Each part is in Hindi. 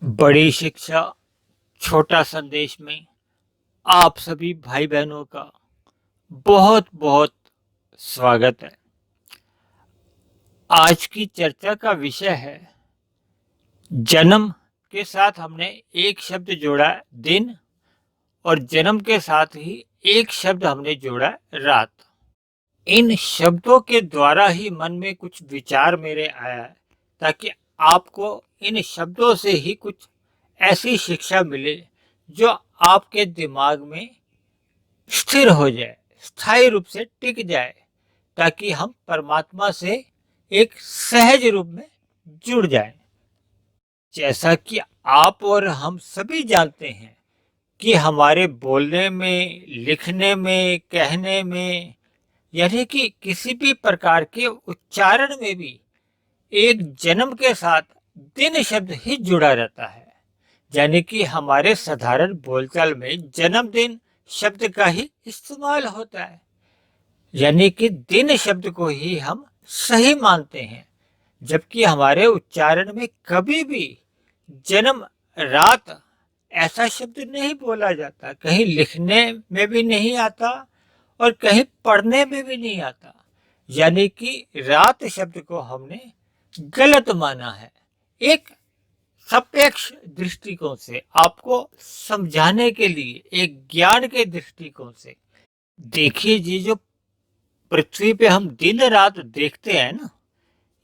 बड़ी शिक्षा छोटा संदेश में आप सभी भाई बहनों का बहुत बहुत स्वागत है। आज की चर्चा का विषय है जन्म के साथ हमने एक शब्द जोड़ा दिन और जन्म के साथ ही एक शब्द हमने जोड़ा रात। इन शब्दों के द्वारा ही मन में कुछ विचार मेरे आया है ताकि आपको इन शब्दों से ही कुछ ऐसी शिक्षा मिले जो आपके दिमाग में स्थिर हो जाए, स्थायी रूप से टिक जाए, ताकि हम परमात्मा से एक सहज रूप में जुड़ जाएं। जैसा कि आप और हम सभी जानते हैं कि हमारे बोलने में, लिखने में, कहने में, यानी कि किसी भी प्रकार के उच्चारण में भी एक जन्म के साथ दिन शब्द ही जुड़ा रहता है। यानी कि हमारे साधारण बोलचाल में जन्मदिन शब्द का ही इस्तेमाल होता है, यानी कि दिन शब्द को ही हम सही मानते हैं, जबकि हमारे उच्चारण में कभी भी जन्म रात ऐसा शब्द नहीं बोला जाता, कहीं लिखने में भी नहीं आता और कहीं पढ़ने में भी नहीं आता। यानी कि रात शब्द को हमने गलत माना है। एक सापेक्ष दृष्टिकोण से आपको समझाने के लिए, एक ज्ञान के दृष्टिकोण से देखिए, जी जो पृथ्वी पे हम दिन रात देखते हैं ना,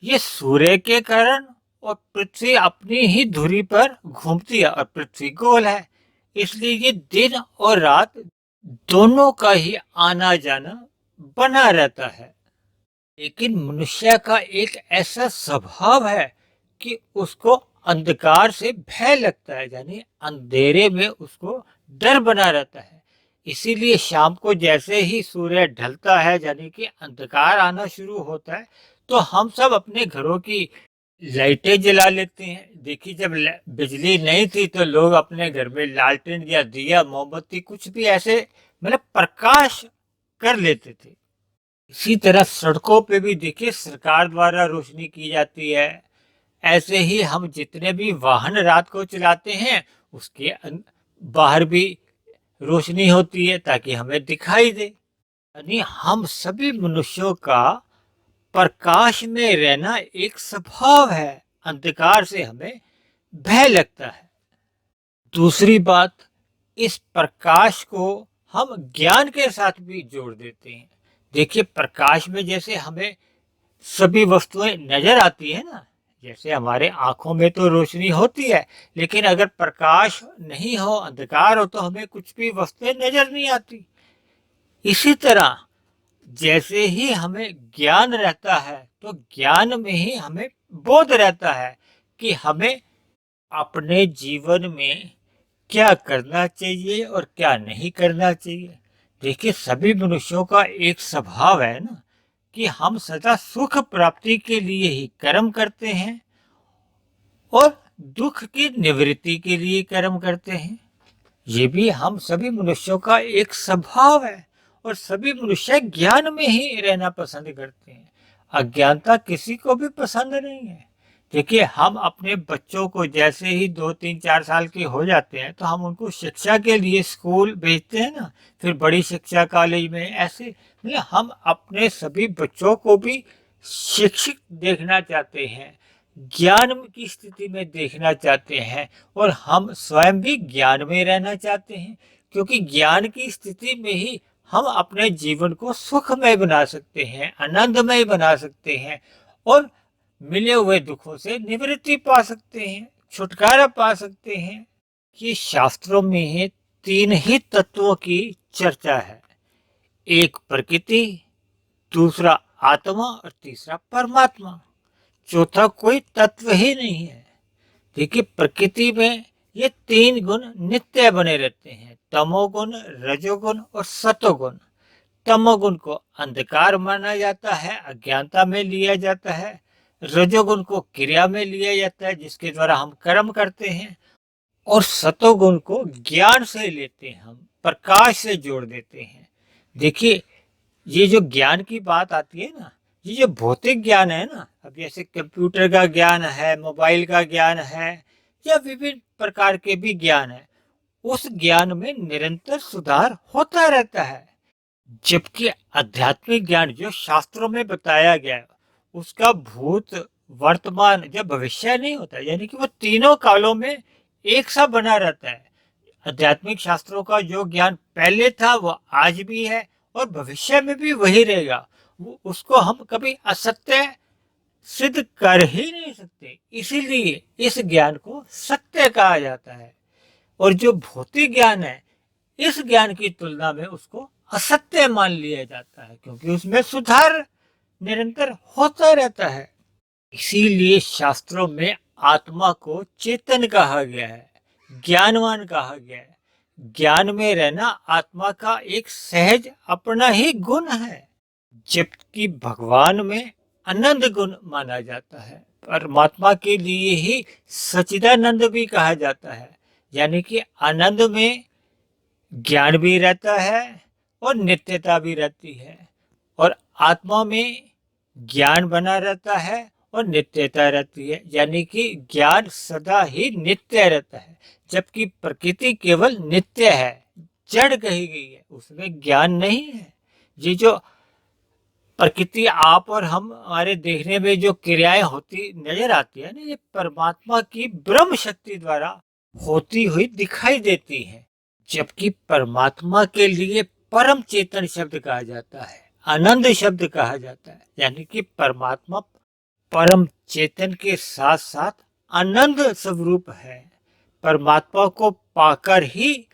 ये सूर्य के कारण और पृथ्वी अपनी ही धुरी पर घूमती है और पृथ्वी गोल है, इसलिए ये दिन और रात दोनों का ही आना जाना बना रहता है। लेकिन मनुष्य का एक ऐसा स्वभाव है कि उसको अंधकार से भय लगता है, यानी अंधेरे में उसको डर बना रहता है। इसीलिए शाम को जैसे ही सूर्य ढलता है, यानी कि अंधकार आना शुरू होता है, तो हम सब अपने घरों की लाइटें जला लेते हैं। देखिए, जब बिजली नहीं थी तो लोग अपने घर में लालटेन या दिया, मोमबत्ती, कुछ भी ऐसे मतलब प्रकाश कर लेते थे। इसी तरह सड़कों पे भी देखिए सरकार द्वारा रोशनी की जाती है। ऐसे ही हम जितने भी वाहन रात को चलाते हैं, उसके बाहर भी रोशनी होती है ताकि हमें दिखाई दे। यानी हम सभी मनुष्यों का प्रकाश में रहना एक स्वभाव है, अंधकार से हमें भय लगता है। दूसरी बात, इस प्रकाश को हम ज्ञान के साथ भी जोड़ देते हैं। देखिए, प्रकाश में जैसे हमें सभी वस्तुएं नजर आती है ना, जैसे हमारे आंखों में तो रोशनी होती है, लेकिन अगर प्रकाश नहीं हो, अंधकार हो, तो हमें कुछ भी वस्तुएं नजर नहीं आती। इसी तरह जैसे ही हमें ज्ञान रहता है, तो ज्ञान में ही हमें बोध रहता है कि हमें अपने जीवन में क्या करना चाहिए और क्या नहीं करना चाहिए। देखिए, सभी मनुष्यों का एक स्वभाव है ना कि हम सदा सुख प्राप्ति के लिए ही कर्म करते हैं और दुख की निवृत्ति के लिए कर्म करते हैं। ये भी हम सभी मनुष्यों का एक स्वभाव है और सभी मनुष्य ज्ञान में ही रहना पसंद करते हैं। अज्ञानता किसी को भी पसंद नहीं है। देखिए, हम अपने बच्चों को जैसे ही 2 3 4 साल के हो जाते हैं तो हम उनको शिक्षा के लिए स्कूल भेजते हैं ना, फिर बड़ी शिक्षा कॉलेज में, ऐसे मतलब हम अपने सभी बच्चों को भी शिक्षित देखना चाहते हैं, ज्ञान की स्थिति में देखना चाहते हैं और हम स्वयं भी ज्ञान में रहना चाहते हैं, क्योंकि ज्ञान की स्थिति में ही हम अपने जीवन को सुखमय बना सकते हैं, आनंदमय बना सकते हैं और मिले हुए दुखों से निवृत्ति पा सकते हैं, छुटकारा पा सकते हैं। ये शास्त्रों में ही 3 ही तत्वों की चर्चा है, एक प्रकृति, दूसरा आत्मा और तीसरा परमात्मा। चौथा कोई तत्व ही नहीं है। देखिए, प्रकृति में ये 3 गुण नित्य बने रहते हैं, तमोगुण, रजोगुण और सतोगुण। तमोगुण को अंधकार माना जाता है, अज्ञानता में लिया जाता है। रजोगुण को क्रिया में लिया जाता है, जिसके द्वारा हम कर्म करते हैं, और सतोगुण को ज्ञान से लेते हैं, हम प्रकाश से जोड़ देते हैं। देखिए, ये जो ज्ञान की बात आती है ना, ये जो भौतिक ज्ञान है ना, अब जैसे कंप्यूटर का ज्ञान है, मोबाइल का ज्ञान है, या विभिन्न प्रकार के भी ज्ञान है, उस ज्ञान में निरंतर सुधार होता रहता है। जबकि आध्यात्मिक ज्ञान जो शास्त्रों में बताया गया है, उसका भूत, वर्तमान या भविष्य नहीं होता, यानी कि वो तीनों कालों में एक सा बना रहता है। आध्यात्मिक शास्त्रों का जो ज्ञान पहले था वो आज भी है और भविष्य में भी वही रहेगा। उसको हम कभी असत्य सिद्ध कर ही नहीं सकते, इसीलिए इस ज्ञान को सत्य कहा जाता है। और जो भौतिक ज्ञान है, इस ज्ञान की तुलना में उसको असत्य मान लिया जाता है, क्योंकि उसमें सुधार निरंतर होता रहता है। इसीलिए शास्त्रों में आत्मा को चेतन कहा गया है, ज्ञानवान कहा गया है। ज्ञान में रहना आत्मा का एक सहज अपना ही गुण है, जबकि भगवान में आनंद गुण माना जाता है। परमात्मा के लिए ही सच्चिदानंद भी कहा जाता है, यानी कि आनंद में ज्ञान भी रहता है और नित्यता भी रहती है, और आत्मा में ज्ञान बना रहता है और नित्यता रहती है, यानी कि ज्ञान सदा ही नित्य रहता है, जबकि प्रकृति केवल नित्य है, जड़ कही गई है, उसमें ज्ञान नहीं है। ये जो प्रकृति आप और हम हमारे देखने में जो क्रियाएं होती नजर आती है ना, ये परमात्मा की ब्रह्म शक्ति द्वारा होती हुई दिखाई देती है। जबकि परमात्मा के लिए परम चेतन शब्द कहा जाता है, आनंद शब्द कहा जाता है, यानी कि परमात्मा परम चेतन के साथ साथ आनंद स्वरूप है। परमात्मा को पाकर ही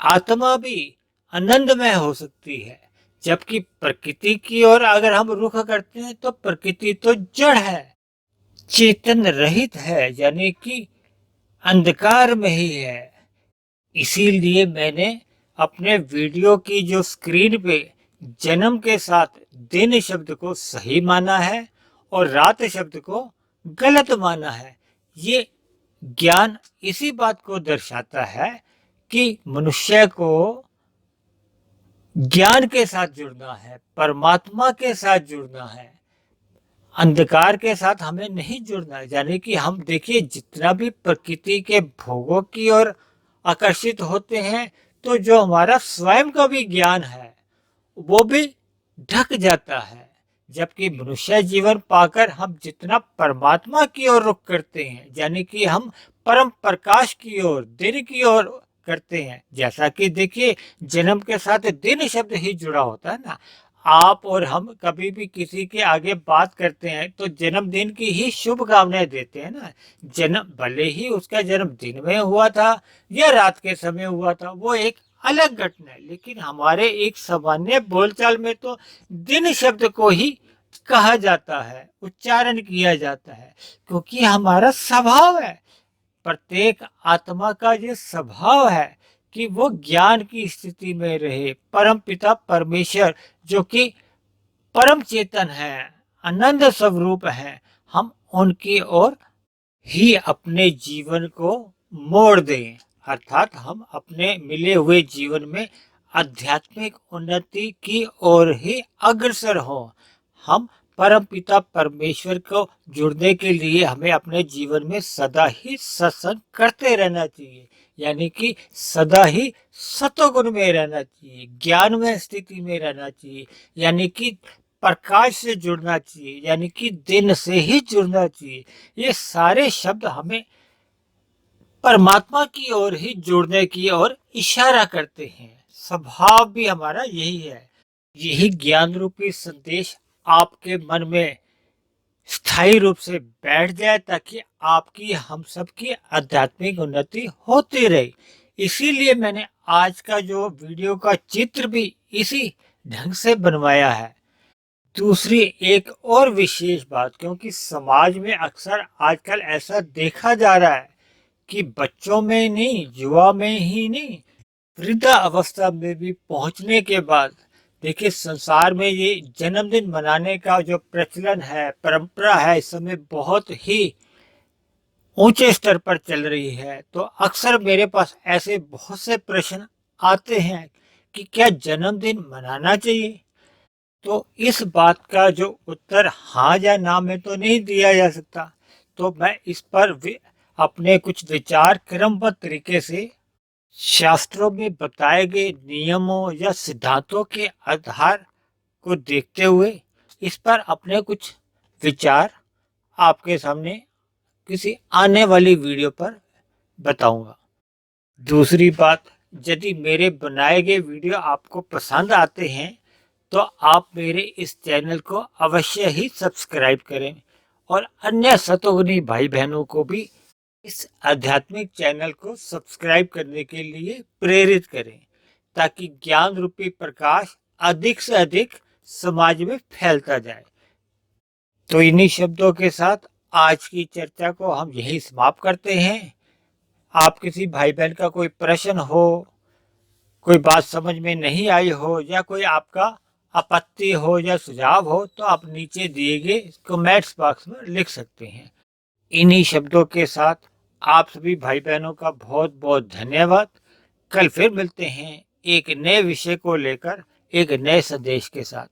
आत्मा भी आनंदमय हो सकती है। जबकि प्रकृति की ओर अगर हम रुख करते हैं तो प्रकृति तो जड़ है, चेतन रहित है, यानी कि अंधकार में ही है। इसीलिए मैंने अपने वीडियो की जो स्क्रीन पे जन्म के साथ दिन शब्द को सही माना है और रात शब्द को गलत माना है। ये ज्ञान इसी बात को दर्शाता है कि मनुष्य को ज्ञान के साथ जुड़ना है, परमात्मा के साथ जुड़ना है, अंधकार के साथ हमें नहीं जुड़ना है। यानी कि हम देखिए, जितना भी प्रकृति के भोगों की ओर आकर्षित होते हैं, तो जो हमारा स्वयं का भी ज्ञान है वो भी ढक जाता है। जबकि मनुष्य जीवन पाकर हम जितना परमात्मा की ओर रुख करते हैं, यानी कि हम परम प्रकाश की ओर, दिन की ओर करते हैं। जैसा कि देखिए, जन्म के साथ दिन शब्द ही जुड़ा होता है ना। आप और हम कभी भी किसी के आगे बात करते हैं तो जन्मदिन की ही शुभकामनाएं देते हैं ना। जन्म भले ही उसका जन्म दिन में हुआ था या रात के समय हुआ था, वो एक अलग घटना है, लेकिन हमारे एक सामान्य बोलचाल में तो दिन शब्द को ही कहा जाता है, उच्चारण किया जाता है, क्योंकि हमारा स्वभाव है। प्रत्येक आत्मा का ये स्वभाव है कि वो ज्ञान की स्थिति में रहे। परम पिता परमेश्वर जो कि परम चेतन है, आनंद स्वरूप है, हम उनकी ओर ही अपने जीवन को मोड़ दें, अर्थात हम अपने मिले हुए जीवन में आध्यात्मिक उन्नति की ओर ही अग्रसर हो। हम परम पिता परमेश्वर को जुड़ने के लिए हमें अपने जीवन में सदा ही सत्संग करते रहना चाहिए, यानी कि सदा ही सतोगुण में रहना चाहिए, ज्ञान में स्थिति में रहना चाहिए, यानी कि प्रकाश से जुड़ना चाहिए, यानी कि दिन से ही जुड़ना चाहिए। ये सारे शब्द हमें परमात्मा की ओर ही जुड़ने की ओर इशारा करते हैं। स्वभाव भी हमारा यही है। यही ज्ञान रूपी संदेश आपके मन में स्थायी रूप से बैठ जाए, ताकि आपकी हम सब की आध्यात्मिक उन्नति होती रहे। इसीलिए मैंने आज का जो वीडियो का चित्र भी इसी ढंग से बनवाया है। दूसरी एक और विशेष बात, क्योंकि समाज में अक्सर आजकल ऐसा देखा जा रहा है कि बच्चों में नहीं, युवा में ही नहीं, वृद्धा अवस्था में भी पहुंचने के बाद देखिए, संसार में ये जन्मदिन मनाने का जो प्रचलन है, परंपरा है, इस समय बहुत ही ऊंचे स्तर पर चल रही है। तो अक्सर मेरे पास ऐसे बहुत से प्रश्न आते हैं कि क्या जन्मदिन मनाना चाहिए। तो इस बात का जो उत्तर हाँ या ना में तो नहीं दिया जा सकता, तो मैं इस पर अपने कुछ विचार क्रमबद्ध तरीके से शास्त्रों में बताए गए नियमों या सिद्धांतों के आधार को देखते हुए इस पर अपने कुछ विचार आपके सामने किसी आने वाली वीडियो पर बताऊंगा। दूसरी बात, यदि मेरे बनाए गए वीडियो आपको पसंद आते हैं तो आप मेरे इस चैनल को अवश्य ही सब्सक्राइब करें और अन्य सतोगुनी भाई बहनों को भी इस आध्यात्मिक चैनल को सब्सक्राइब करने के लिए प्रेरित करें, ताकि ज्ञान रूपी प्रकाश अधिक से अधिक समाज में फैलता जाए। तो इन्हीं शब्दों के साथ आज की चर्चा को हम यही समाप्त करते हैं। आप किसी भाई बहन का कोई प्रश्न हो, कोई बात समझ में नहीं आई हो या कोई आपका आपत्ति हो या सुझाव हो तो आप नीचे दिए गए कमेंट्स बॉक्स में लिख सकते हैं। इन्हीं शब्दों के साथ आप सभी भाई बहनों का बहुत बहुत धन्यवाद। कल फिर मिलते हैं एक नए विषय को लेकर, एक नए संदेश के साथ।